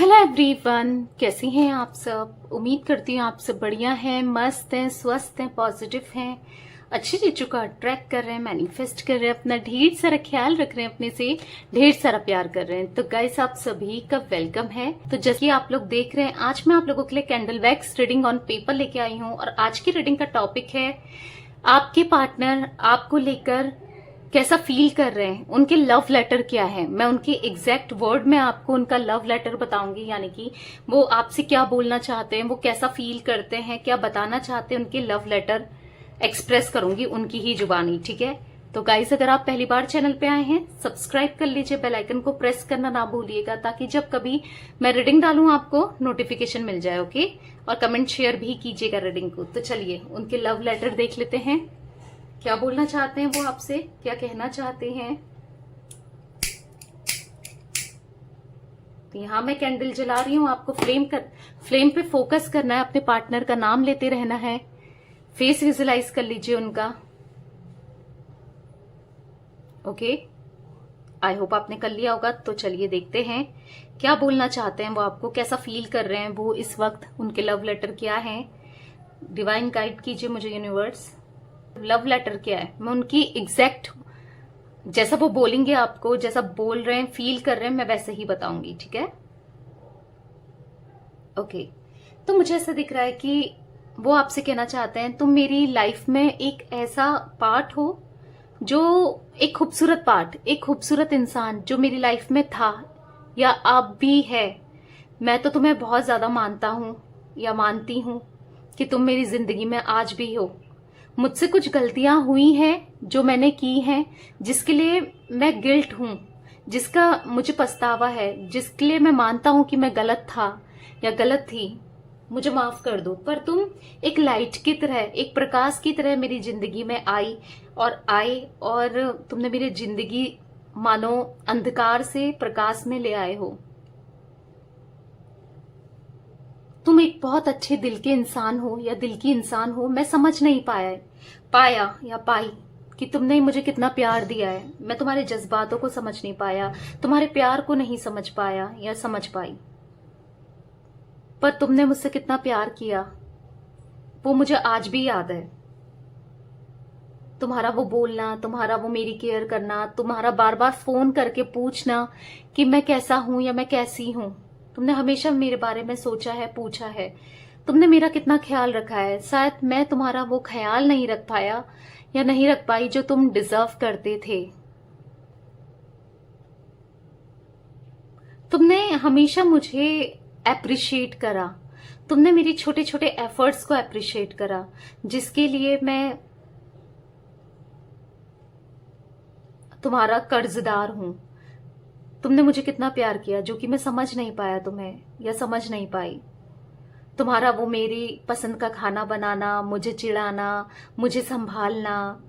Hello everyone, कैसी हैं आप सब। उम्मीद करती हूँ आप सब बढ़िया हैं, मस्त हैं, स्वस्थ हैं, पॉजिटिव हैं, अच्छी चीजों का अट्रैक्ट कर रहे हैं, मैनिफेस्ट कर रहे हैं, अपना ढेर सारा ख्याल रख रहे हैं, अपने से ढेर सारा प्यार कर रहे हैं। तो गाइस, आप सभी का वेलकम है। तो जैसे कि आप लोग देख रहे हैं, आज मैं आप लोगों के लिए candle wax reading on paper लेके आई हूँ। और आज की रीडिंग का टॉपिक है आपके पार्टनर आपको लेकर कैसा फील कर रहे हैं, उनके लव लेटर क्या है। मैं उनके एग्जैक्ट वर्ड में आपको उनका लव लेटर बताऊंगी, यानी कि वो आपसे क्या बोलना चाहते हैं, वो कैसा फील करते हैं, क्या बताना चाहते हैं, उनके लव लेटर एक्सप्रेस करूंगी उनकी ही जुबानी। ठीक है। तो गाइस, अगर आप पहली बार चैनल पे आए हैं, सब्सक्राइब कर लीजिए, बेल आइकन को प्रेस करना ना भूलिएगा, ताकि जब कभी मैं रीडिंग डालूं आपको नोटिफिकेशन मिल जाए। ओके। और कमेंट शेयर भी कीजिएगा रीडिंग को। तो चलिए उनके लव लेटर देख लेते हैं, क्या बोलना चाहते हैं वो आपसे, क्या कहना चाहते हैं। तो यहां मैं कैंडल जला रही हूं, आपको फ्लेम पे फोकस करना है, अपने पार्टनर का नाम लेते रहना है, फेस विजुलाइज कर लीजिए उनका। ओके, आई होप आपने कर लिया होगा। तो चलिए देखते हैं क्या बोलना चाहते हैं वो आपको, कैसा फील कर रहे हैं वो इस वक्त, उनके लव लेटर क्या है। डिवाइन गाइड कीजिए मुझे यूनिवर्स, लव लेटर क्या है। मैं उनकी एग्जैक्ट जैसा वो बोलेंगे आपको, जैसा बोल रहे हैं, फील कर रहे हैं, मैं वैसे ही बताऊंगी। ठीक है। ओके। तो मुझे ऐसा दिख रहा है कि वो आपसे कहना चाहते हैं तुम मेरी लाइफ में एक ऐसा पार्ट हो, जो एक खूबसूरत पार्ट, एक खूबसूरत इंसान जो मेरी लाइफ में था या अब भी है। मैं तो तुम्हें बहुत ज्यादा मानता हूं या मानती हूं कि तुम मेरी जिंदगी में आज भी हो। मुझसे कुछ गलतियां हुई हैं जो मैंने की हैं, जिसके लिए मैं गिल्ट हूं, जिसका मुझे पछतावा है, जिसके लिए मैं मानता हूं कि मैं गलत था या गलत थी। मुझे माफ कर दो। पर तुम एक लाइट की तरह, एक प्रकाश की तरह मेरी जिंदगी में आए और तुमने मेरी जिंदगी मानो अंधकार से प्रकाश में ले आए हो। तुम एक बहुत अच्छे दिल के इंसान हो या दिल की इंसान हो। मैं समझ नहीं पाया या पाई कि तुमने मुझे कितना प्यार दिया है। मैं तुम्हारे जज्बातों को समझ नहीं पाया, तुम्हारे प्यार को नहीं समझ पाया या समझ पाई। पर तुमने मुझसे कितना प्यार किया वो मुझे आज भी याद है। तुम्हारा वो बोलना, तुम्हारा वो मेरी केयर करना, तुम्हारा बार बार फोन करके पूछना कि मैं कैसा हूं या मैं कैसी हूं। तुमने हमेशा मेरे बारे में सोचा है, पूछा है, तुमने मेरा कितना ख्याल रखा है। शायद मैं तुम्हारा वो ख्याल नहीं रख पाया या नहीं रख पाई जो तुम डिजर्व करते थे। तुमने हमेशा मुझे अप्रिशिएट करा, तुमने मेरी छोटे छोटे एफर्ट्स को अप्रिशिएट करा, जिसके लिए मैं तुम्हारा कर्जदार हूं। तुमने मुझे कितना प्यार किया जो कि मैं समझ नहीं पाया तुम्हें या समझ नहीं पाई। तुम्हारा वो मेरी पसंद का खाना बनाना, मुझे चिढ़ाना, मुझे संभालना,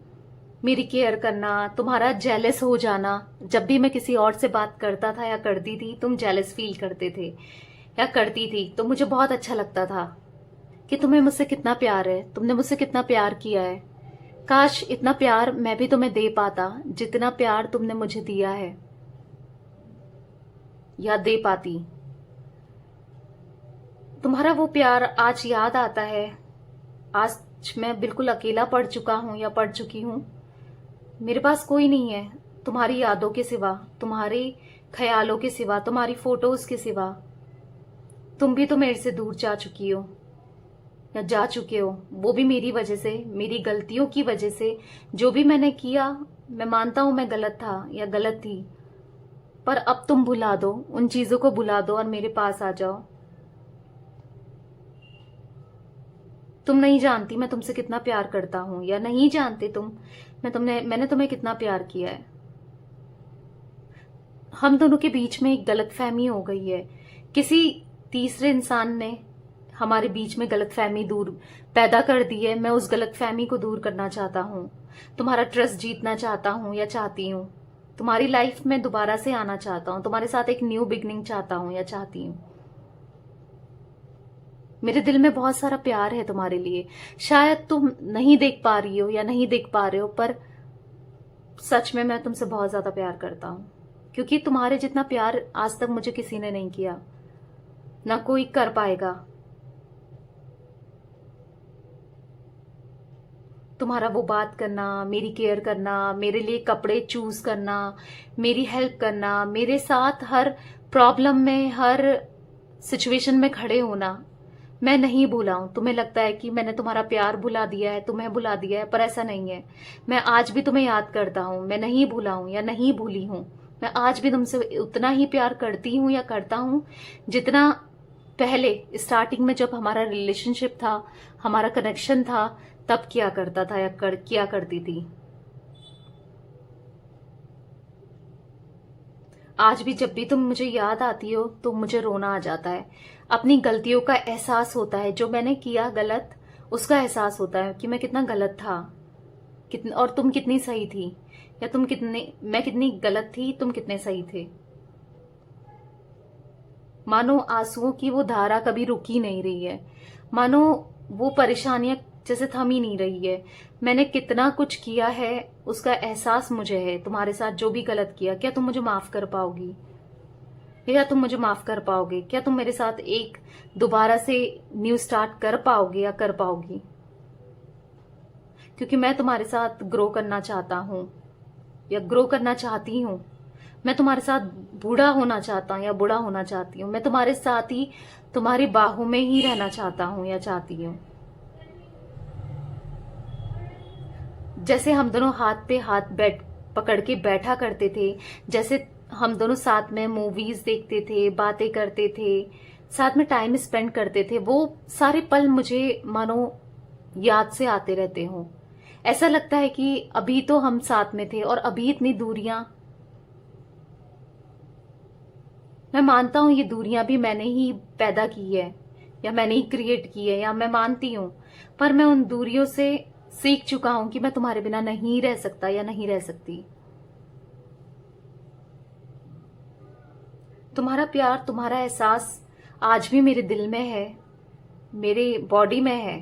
मेरी केयर करना, तुम्हारा जेलस हो जाना। जब भी मैं किसी और से बात करता था या करती थी, तुम जेलस फील करते थे या करती थी, तो मुझे बहुत अच्छा लगता था कि तुम्हें मुझसे कितना प्यार है, तुमने मुझसे कितना प्यार किया है। काश इतना प्यार मैं भी तुम्हें दे पाता जितना प्यार तुमने मुझे दिया है या दे पाती। तुम्हारा वो प्यार आज याद आता है। आज मैं बिल्कुल अकेला पड़ चुका हूं या पड़ चुकी हूं। मेरे पास कोई नहीं है तुम्हारी यादों के सिवा, तुम्हारे ख्यालों के सिवा, तुम्हारी फोटोज के सिवा। तुम भी तो मेरे से दूर जा चुकी हो या जा चुके हो, वो भी मेरी वजह से, मेरी गलतियों की वजह से। जो भी मैंने किया, मैं मानता हूं मैं गलत था या गलत थी, पर अब तुम भुला दो, उन चीजों को भुला दो और मेरे पास आ जाओ। तुम नहीं जानती मैं तुमसे कितना प्यार करता हूं, या नहीं जानते तुम मैंने तुम्हें कितना प्यार किया है। हम दोनों के बीच में एक गलतफहमी हो गई है। किसी तीसरे इंसान ने हमारे बीच में गलतफहमी दूर पैदा कर दी है। मैं उस गलतफहमी को दूर करना चाहता हूं, तुम्हारा ट्रस्ट जीतना चाहता हूं या चाहती हूं, तुम्हारी लाइफ में दोबारा से आना चाहता हूं, तुम्हारे साथ एक न्यू बिगनिंग चाहता हूं या चाहती हूं। मेरे दिल में बहुत सारा प्यार है तुम्हारे लिए। शायद तुम नहीं देख पा रही हो या नहीं देख पा रहे हो, पर सच में मैं तुमसे बहुत ज्यादा प्यार करता हूं, क्योंकि तुम्हारे जितना प्यार आज तक मुझे किसी ने नहीं किया। ना कोई कर पाएगा। तुम्हारा वो बात करना, मेरी केयर करना, मेरे लिए कपड़े चूज करना, मेरी हेल्प करना, मेरे साथ हर प्रॉब्लम में, हर सिचुएशन में खड़े होना, मैं नहीं भूला हूं। तुम्हें लगता है कि मैंने तुम्हारा प्यार भुला दिया है, तुम्हें भुला दिया है, पर ऐसा नहीं है। मैं आज भी तुम्हें याद करता हूं, मैं नहीं भूला हूं या नहीं भूली हूं। मैं आज भी तुमसे उतना ही प्यार करती हूं या करता हूं जितना पहले स्टार्टिंग में जब हमारा रिलेशनशिप था, हमारा कनेक्शन था, तब किया करता था या किया करती थी। आज भी जब भी तुम मुझे याद आती हो तो मुझे रोना आ जाता है। अपनी गलतियों का एहसास होता है, जो मैंने किया गलत उसका एहसास होता है कि मैं कितना गलत था, कितना, और तुम कितनी सही थी, या मैं कितनी गलत थी, तुम कितने सही थे। मानो आंसुओं की वो धारा कभी रुक ही नहीं रही है, मानो वो परेशानियां जैसे थम ही नहीं रही है। मैंने कितना कुछ किया है उसका एहसास मुझे है। तुम्हारे साथ जो भी गलत किया, क्या तुम मुझे माफ कर पाओगी? क्या तुम मुझे माफ कर पाओगे? क्या तुम मेरे साथ एक दोबारा से न्यू स्टार्ट कर पाओगे या कर पाओगी? क्योंकि मैं तुम्हारे साथ ग्रो करना चाहता हूं या ग्रो करना चाहती हूं। मैं तुम्हारे साथ बूढ़ा होना चाहता हूं या बूढ़ा होना चाहती हूँ। मैं तुम्हारे साथ ही तुम्हारी बाहों में ही रहना चाहता हूं या चाहती हूँ। जैसे हम दोनों हाथ पे हाथ पकड़ के बैठा करते थे, जैसे हम दोनों साथ में मूवीज देखते थे, बातें करते थे, साथ में टाइम स्पेंड करते थे, वो सारे पल मुझे मानो याद से आते रहते हो। ऐसा लगता है कि अभी तो हम साथ में थे और अभी इतनी दूरियां। मैं मानता हूं ये दूरियां भी मैंने ही पैदा की है या मैंने ही क्रिएट की है, या मैं मानती हूं, पर मैं उन दूरियों से सीख चुका हूं कि मैं तुम्हारे बिना नहीं रह सकता या नहीं रह सकती। तुम्हारा प्यार, तुम्हारा एहसास आज भी मेरे दिल में है, मेरे बॉडी में है।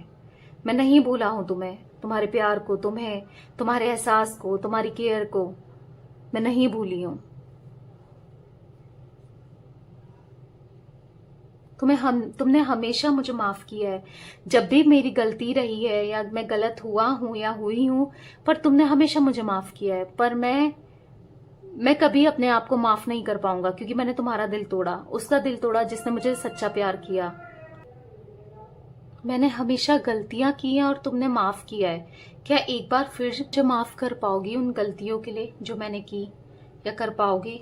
मैं नहीं भूला हूं तुम्हें, तुम्हारे प्यार को, तुम्हें, तुम्हारे एहसास को, तुम्हारी केयर को मैं नहीं भूली हूं। तुमने हमेशा मुझे माफ किया है। जब भी मेरी गलती रही है या मैं गलत हुआ हूं या हुई हूं, पर तुमने हमेशा मुझे माफ किया है। पर मैं कभी अपने आप को माफ नहीं कर पाऊंगा, क्योंकि मैंने तुम्हारा दिल तोड़ा, उसका दिल तोड़ा जिसने मुझे सच्चा प्यार किया। मैंने हमेशा गलतियां की हैं और तुमने माफ किया है। क्या एक बार फिर मुझे माफ कर पाओगी उन गलतियों के लिए जो मैंने की, या कर पाओगे?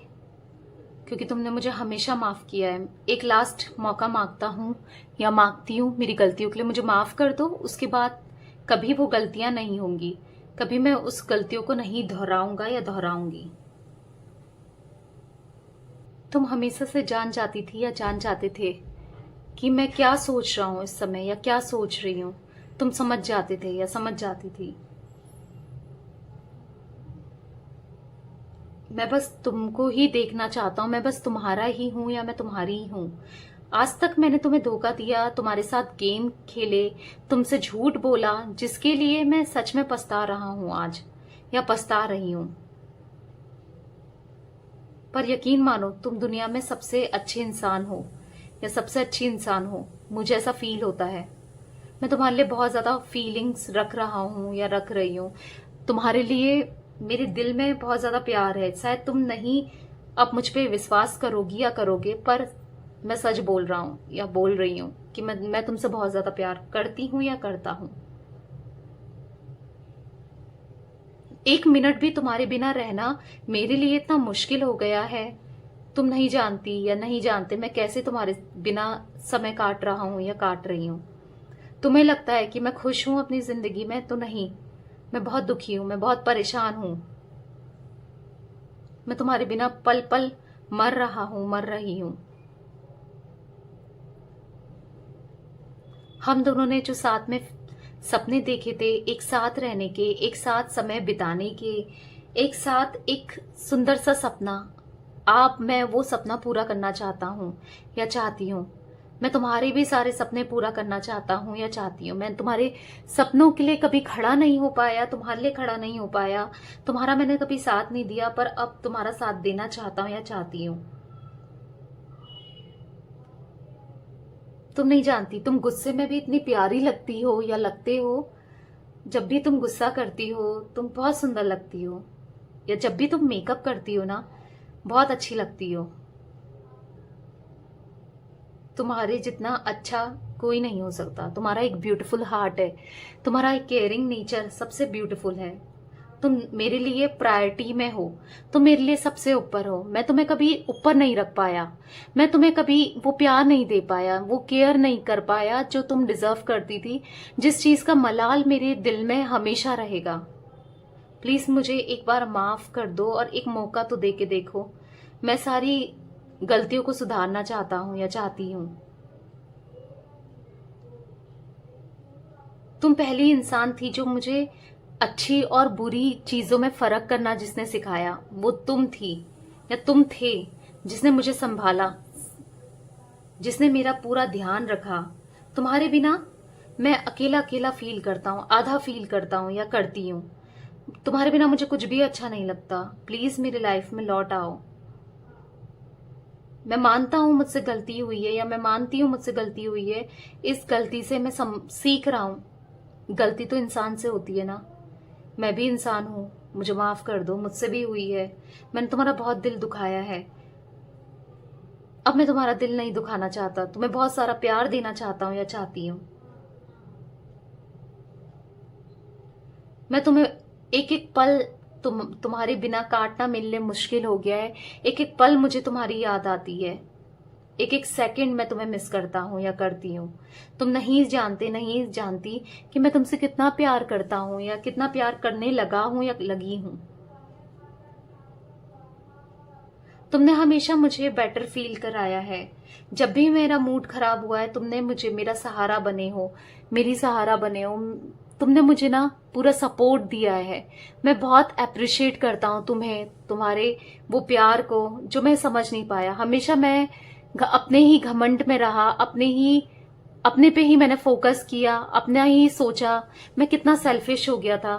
क्योंकि तुमने मुझे हमेशा माफ किया है। एक लास्ट मौका मांगता हूँ या मांगती हूँ मेरी गलतियों के लिए, मुझे माफ कर दो। उसके बाद कभी वो गलतियां नहीं होंगी, कभी मैं उस गलतियों को नहीं दोहराऊंगा या दोहराऊंगी। तुम हमेशा से जान जाती थी या जान जाते थे कि मैं क्या सोच रहा हूं इस समय या क्या सोच रही हूं। तुम समझ जाते थे या समझ जाती थी। मैं बस तुमको ही देखना चाहता हूं, मैं बस तुम्हारा ही हूं या मैं तुम्हारी ही हूं। आज तक मैंने तुम्हें धोखा दिया, तुम्हारे साथ गेम खेले, तुमसे झूठ बोला, जिसके लिए मैं सच में पछता रहा हूं आज, या पछता रही हूं। पर यकीन मानो, तुम दुनिया में सबसे अच्छे इंसान हो या सबसे अच्छी इंसान हो, मुझे ऐसा फील होता है। मैं तुम्हारे लिए बहुत ज्यादा फीलिंग्स रख रहा हूं या रख रही हूं। तुम्हारे लिए मेरे दिल में बहुत ज्यादा प्यार है। शायद तुम नहीं अब मुझ पे विश्वास करोगी या करोगे, पर मैं सच बोल रहा हूं या बोल रही हूं कि मैं तुमसे बहुत ज्यादा प्यार करती हूं या करता हूं। एक मिनट भी तुम्हारे बिना रहना मेरे लिए इतना मुश्किल हो गया है। तुम नहीं जानती या नहीं जानते मैं कैसे तुम्हारे बिना समय काट रहा हूं या काट रही हूं। तुम्हें लगता है कि मैं खुश हूं अपनी जिंदगी में, तो नहीं, मैं बहुत दुखी हूं, मैं बहुत परेशान हूं। मैं तुम्हारे बिना पल पल मर रहा हूं, मर रही हूं। हम दोनों ने जो साथ में सपने देखे थे, एक साथ रहने के, एक साथ समय बिताने के, एक साथ एक सुंदर सा सपना, मैं वो सपना पूरा करना चाहता हूँ या चाहती हूँ। मैं तुम्हारे भी सारे सपने पूरा करना चाहता हूँ या चाहती हूँ। मैं तुम्हारे सपनों के लिए कभी खड़ा नहीं हो पाया, तुम्हारे लिए खड़ा नहीं हो पाया, तुम्हारा मैंने कभी साथ नहीं दिया, पर अब तुम्हारा साथ देना चाहता हूँ या चाहती हूँ। तुम नहीं जानती, तुम गुस्से में भी इतनी प्यारी लगती हो या लगते हो। जब भी तुम गुस्सा करती हो तुम बहुत सुंदर लगती हो, या जब भी तुम मेकअप करती हो ना बहुत अच्छी लगती हो। तुम्हारे जितना अच्छा कोई नहीं हो सकता। तुम्हारा एक ब्यूटीफुल हार्ट है, तुम्हारा एक केयरिंग नेचर सबसे ब्यूटीफुल है। तुम मेरे लिए प्रायोरिटी में हो, तुम मेरे लिए सबसे ऊपर हो। मैं तुम्हें कभी ऊपर नहीं रख पाया, मैं तुम्हें कभी वो प्यार नहीं दे पाया, वो केयर नहीं कर पाया जो तुम डिजर्व करती थी, जिस चीज का मलाल मेरे दिल में हमेशा रहेगा। प्लीज मुझे एक बार माफ कर दो और एक मौका तो दे के देखो। मैं सारी गलतियों को सुधारना चाहता हूं या चाहती हूं। तुम पहली इंसान थी जो मुझे अच्छी और बुरी चीजों में फर्क करना जिसने सिखाया, वो तुम थी या तुम थे, जिसने मुझे संभाला, जिसने मेरा पूरा ध्यान रखा। तुम्हारे बिना मैं अकेला अकेला फील करता हूँ, आधा फील करता हूँ या करती हूँ। तुम्हारे बिना मुझे कुछ भी अच्छा नहीं लगता। प्लीज मेरी लाइफ में लौट आओ। मैं मानता हूं मुझसे गलती हुई है, या मैं मानती हूं मुझसे गलती हुई है। इस गलती से मैं सीख रहा हूं। गलती तो इंसान से होती है ना, मैं भी इंसान हूं, मुझे माफ कर दो, मुझसे भी हुई है। मैंने तुम्हारा बहुत दिल दुखाया है, अब मैं तुम्हारा दिल नहीं दुखाना चाहता। तुम्हें बहुत सारा प्यार देना चाहता हूं या चाहती हूं। मैं तुम्हें एक एक पल तुम्हारे बिना काटना मेरे लिए मुश्किल हो गया है। एक एक पल मुझे तुम्हारी याद आती है, एक एक सेकंड मैं तुम्हें मिस करता हूं या करती हूं। तुम नहीं जानते, नहीं जानती कि मैं तुमसे कितना प्यार करता हूं या कितना प्यार करने लगा हूं या लगी हूं। तुमने हमेशा मुझे बेटर फील कराया है। जब भी मेरा मूड खराब हुआ है तुमने मुझे मेरा सहारा बने हो, मेरी सहारा बने हो। तुमने मुझे ना पूरा सपोर्ट दिया है। मैं बहुत अप्रिशिएट करता हूँ तुम्हें, तुम्हारे वो प्यार को जो मैं समझ नहीं पाया। हमेशा मैं अपने ही घमंड में रहा, अपने पे ही मैंने फोकस किया, अपना ही सोचा। मैं कितना सेल्फिश हो गया था,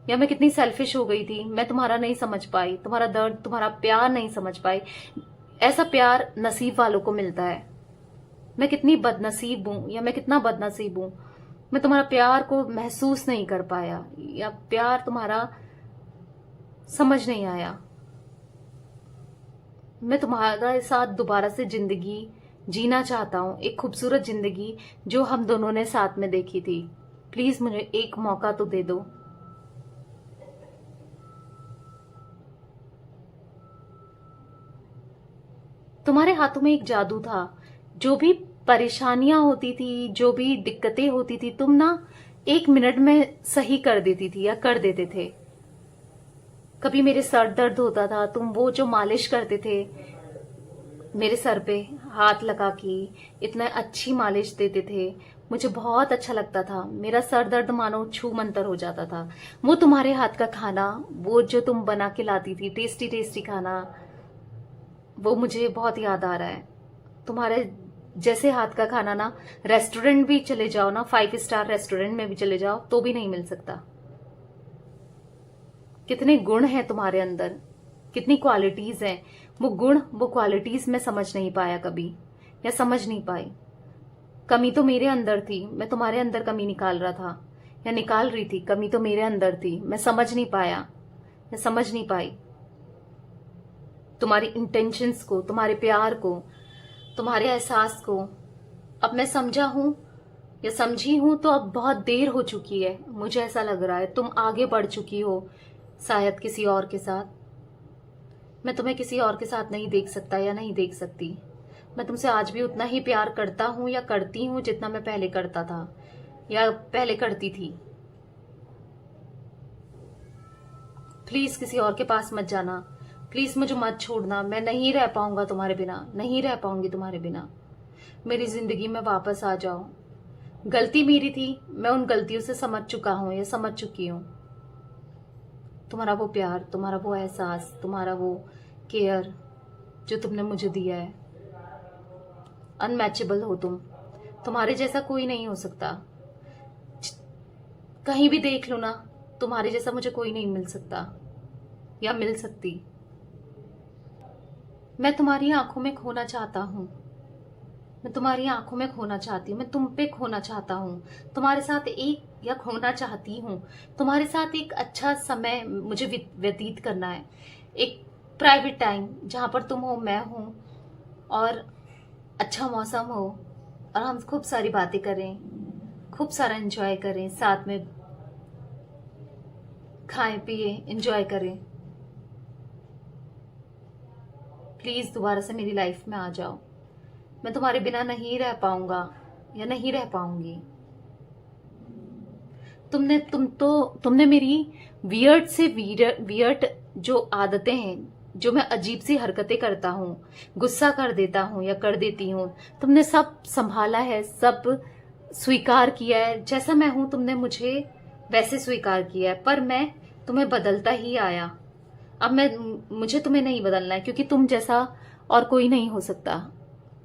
या मैं कितनी सेल्फिश हो गई थी। मैं तुम्हारा नहीं समझ पाई, तुम्हारा दर्द, तुम्हारा प्यार नहीं समझ पाई। ऐसा प्यार नसीब वालों को मिलता है। मैं कितनी बदनसीब हूं, या मैं कितना बदनसीब हूं। मैं तुम्हारा प्यार को महसूस नहीं कर पाया, या प्यार तुम्हारा समझ नहीं आया। मैं तुम्हारे साथ दोबारा से जिंदगी जीना चाहता हूं, एक खूबसूरत जिंदगी जो हम दोनों ने साथ में देखी थी। प्लीज मुझे एक मौका तो दे दो। तुम्हारे हाथों में एक जादू था। जो भी परेशानियां होती थी, जो भी दिक्कतें होती थी, तुम ना 1 मिनट में सही कर देती थी या कर देते थे। कभी मेरे सर दर्द होता था, तुम वो जो मालिश करते थे मेरे सर पे हाथ लगा के, इतना अच्छी मालिश देते थे, मुझे बहुत अच्छा लगता था। मेरा सर दर्द मानो छू मंतर हो जाता था। वो तुम्हारे हाथ का खाना, वो जो तुम बना के लाती थी, टेस्टी टेस्टी खाना, वो मुझे बहुत याद आ रहा है। तुम्हारे जैसे हाथ का खाना ना रेस्टोरेंट भी चले जाओ ना, 5 स्टार रेस्टोरेंट में भी चले जाओ तो भी नहीं मिल सकता। कितने गुण हैं तुम्हारे अंदर, कितनी क्वालिटीज हैं। वो गुण, वो क्वालिटीज मैं समझ नहीं पाया कभी, या समझ नहीं पाई। कमी तो मेरे अंदर थी, मैं तुम्हारे अंदर कमी निकाल रहा था या निकाल रही थी। कमी तो मेरे अंदर थी, मैं समझ नहीं पाया या समझ नहीं पाई तुम्हारी इंटेंशंस को, तुम्हारे प्यार को, तुम्हारे एहसास को। अब मैं समझा हूं या समझी हूं तो अब बहुत देर हो चुकी है। मुझे ऐसा लग रहा है तुम आगे बढ़ चुकी हो, शायद किसी और के साथ। मैं तुम्हें किसी और के साथ नहीं देख सकता या नहीं देख सकती। मैं तुमसे आज भी उतना ही प्यार करता हूं या करती हूं जितना मैं पहले करता था या पहले करती थी। प्लीज किसी और के पास मत जाना, प्लीज मुझे मत छोड़ना। मैं नहीं रह पाऊंगा तुम्हारे बिना, नहीं रह पाऊंगी तुम्हारे बिना। मेरी जिंदगी में वापस आ जाओ। गलती मेरी थी, मैं उन गलतियों से समझ चुका हूं या समझ चुकी हूं। तुम्हारा वो प्यार, तुम्हारा वो एहसास, तुम्हारा वो केयर जो तुमने मुझे दिया है, अनमैचेबल हो तुम। तुम्हारे जैसा कोई नहीं हो सकता। कहीं भी देख लो ना, तुम्हारे जैसा मुझे कोई नहीं मिल सकता या मिल सकती। मैं तुम्हारी आंखों में खोना चाहता हूं। मैं तुम्हारी आंखों में खोना चाहती हूँ, मैं तुम पे खोना चाहता हूँ, तुम्हारे साथ एक या खोना चाहती हूँ, तुम्हारे साथ एक अच्छा समय मुझे व्यतीत करना है, एक प्राइवेट टाइम जहाँ पर तुम हो, मैं हूँ, और अच्छा मौसम हो, और हम खूब सारी बातें करें, खूब सारा एंजॉय करें, साथ में खाएं पिए एंजॉय करें। प्लीज दोबारा से मेरी लाइफ में आ जाओ। मैं तुम्हारे बिना नहीं रह पाऊंगा या नहीं रह पाऊंगी। तुमने मेरी वियर्ड से वियर्ड जो आदतें हैं, जो मैं अजीब सी हरकतें करता हूँ, गुस्सा कर देता हूँ या कर देती हूँ, तुमने सब संभाला है, सब स्वीकार किया है। जैसा मैं हूं तुमने मुझे वैसे स्वीकार किया है, पर मैं तुम्हें बदलता ही आया। अब मुझे तुम्हें नहीं बदलना है, क्योंकि तुम जैसा और कोई नहीं हो सकता।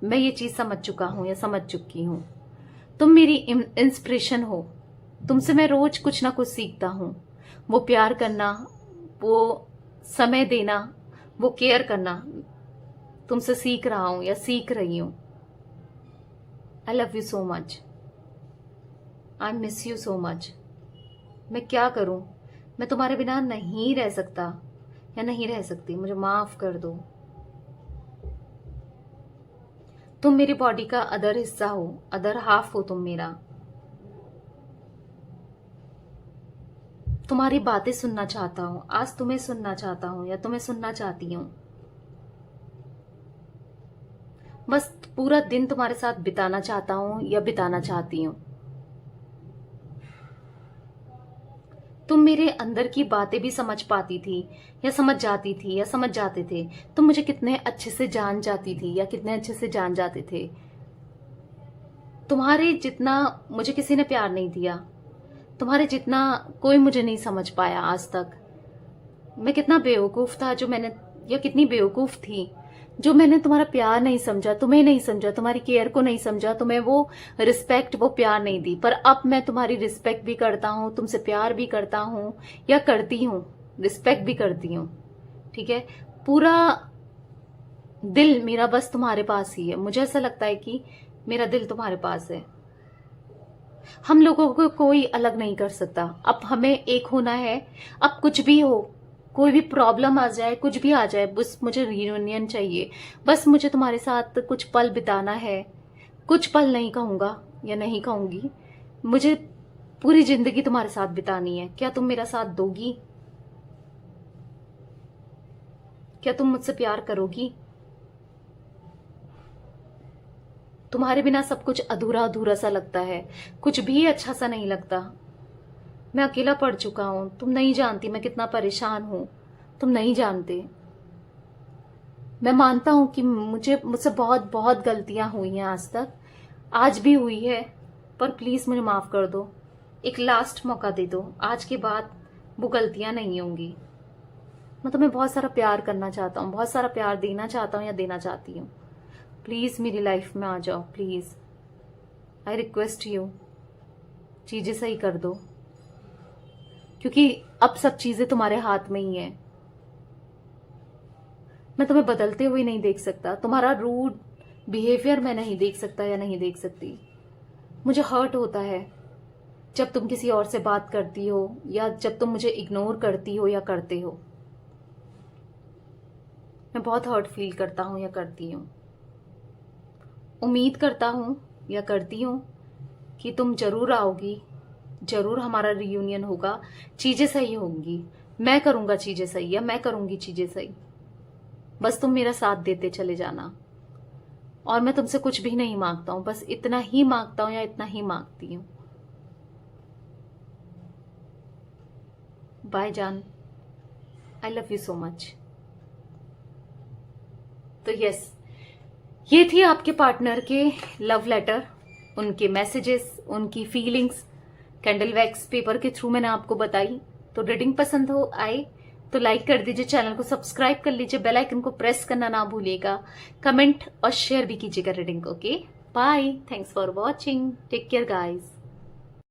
मैं ये चीज समझ चुका हूं या समझ चुकी हूं। तुम मेरी इंस्पिरेशन हो, तुमसे मैं रोज कुछ ना कुछ सीखता हूं। वो प्यार करना, वो समय देना, वो केयर करना, तुमसे सीख रहा हूं या सीख रही हूं। I love you so much, I miss you so much. मैं क्या करूं, मैं तुम्हारे बिना नहीं रह सकता या नहीं रह सकती, मुझे माफ कर दो। तुम मेरी बॉडी का अदर हिस्सा हो, अदर हाफ हो तुम मेरा। तुम्हारी बातें सुनना चाहता हूं, आज तुम्हें सुनना चाहता हूं या तुम्हें सुनना चाहती हूं। बस पूरा दिन तुम्हारे साथ बिताना चाहता हूं या बिताना चाहती हूं। तुम मेरे अंदर की बातें भी समझ पाती थी या समझ जाती थी या समझ जाते थे। तुम मुझे कितने अच्छे से जान जाती थी या कितने अच्छे से जान जाते थे। तुम्हारे जितना मुझे किसी ने प्यार नहीं दिया, तुम्हारे जितना कोई मुझे नहीं समझ पाया आज तक। मैं कितना बेवकूफ था जो मैंने, या कितनी बेवकूफ थी जो मैंने तुम्हारा प्यार नहीं समझा, तुम्हें नहीं समझा, तुम्हारी केयर को नहीं समझा, तुम्हें वो रिस्पेक्ट, वो प्यार नहीं दी। पर अब मैं तुम्हारी रिस्पेक्ट भी करता हूँ, तुमसे प्यार भी करता हूँ या करती हूँ, रिस्पेक्ट भी करती हूँ। ठीक है, पूरा दिल मेरा बस तुम्हारे पास ही है। मुझे ऐसा लगता है कि मेरा दिल तुम्हारे पास है। हम लोगों को कोई अलग नहीं कर सकता। अब हमें एक होना है। अब कुछ भी हो, कोई भी प्रॉब्लम आ जाए, कुछ भी आ जाए, बस मुझे रियूनियन चाहिए। बस मुझे तुम्हारे साथ कुछ पल बिताना है। कुछ पल नहीं कहूंगा या नहीं कहूंगी, मुझे पूरी जिंदगी तुम्हारे साथ बितानी है। क्या तुम मेरा साथ दोगी? क्या तुम मुझसे प्यार करोगी? तुम्हारे बिना सब कुछ अधूरा अधूरा सा लगता है, कुछ भी अच्छा सा नहीं लगता। मैं अकेला पड़ चुका हूं। तुम नहीं जानती मैं कितना परेशान हूं, तुम नहीं जानते। मैं मानता हूं कि मुझसे बहुत बहुत गलतियां हुई हैं आज तक, आज भी हुई है, पर प्लीज मुझे माफ कर दो। एक लास्ट मौका दे दो, आज के बाद वो गलतियां नहीं होंगी। मैं तुम्हें बहुत सारा प्यार करना चाहता हूँ, बहुत सारा प्यार देना चाहता हूँ या देना चाहती हूँ। प्लीज मेरी लाइफ में आ जाओ, प्लीज, आई रिक्वेस्ट यू। चीजें सही कर दो, क्योंकि अब सब चीजें तुम्हारे हाथ में ही है। मैं तुम्हें बदलते हुए नहीं देख सकता, तुम्हारा रूड बिहेवियर मैं नहीं देख सकता या नहीं देख सकती। मुझे हर्ट होता है जब तुम किसी और से बात करती हो या जब तुम मुझे इग्नोर करती हो या करते हो। मैं बहुत हर्ट फील करता हूं या करती हूं। उम्मीद करता हूं या करती हूं कि तुम जरूर आओगी, जरूर हमारा रियूनियन होगा, चीजें सही होंगी। मैं करूंगा चीजें सही या मैं करूंगी चीजें सही। बस तुम मेरा साथ देते चले जाना। और मैं तुमसे कुछ भी नहीं मांगता हूं, बस इतना ही मांगता हूं या इतना ही मांगती हूं। बाय जान, I love you so much. तो यस, ये थी आपके पार्टनर के लव लेटर, उनके मैसेजेस, उनकी फीलिंग्स कैंडल वैक्स पेपर के थ्रू मैंने आपको बताई। तो रीडिंग पसंद हो आए तो लाइक कर दीजिए, चैनल को सब्सक्राइब कर लीजिए, बेल आइकन को प्रेस करना ना भूलिएगा, कमेंट और शेयर भी कीजिएगा रीडिंग को। Okay, bye, thanks for watching, take care guys.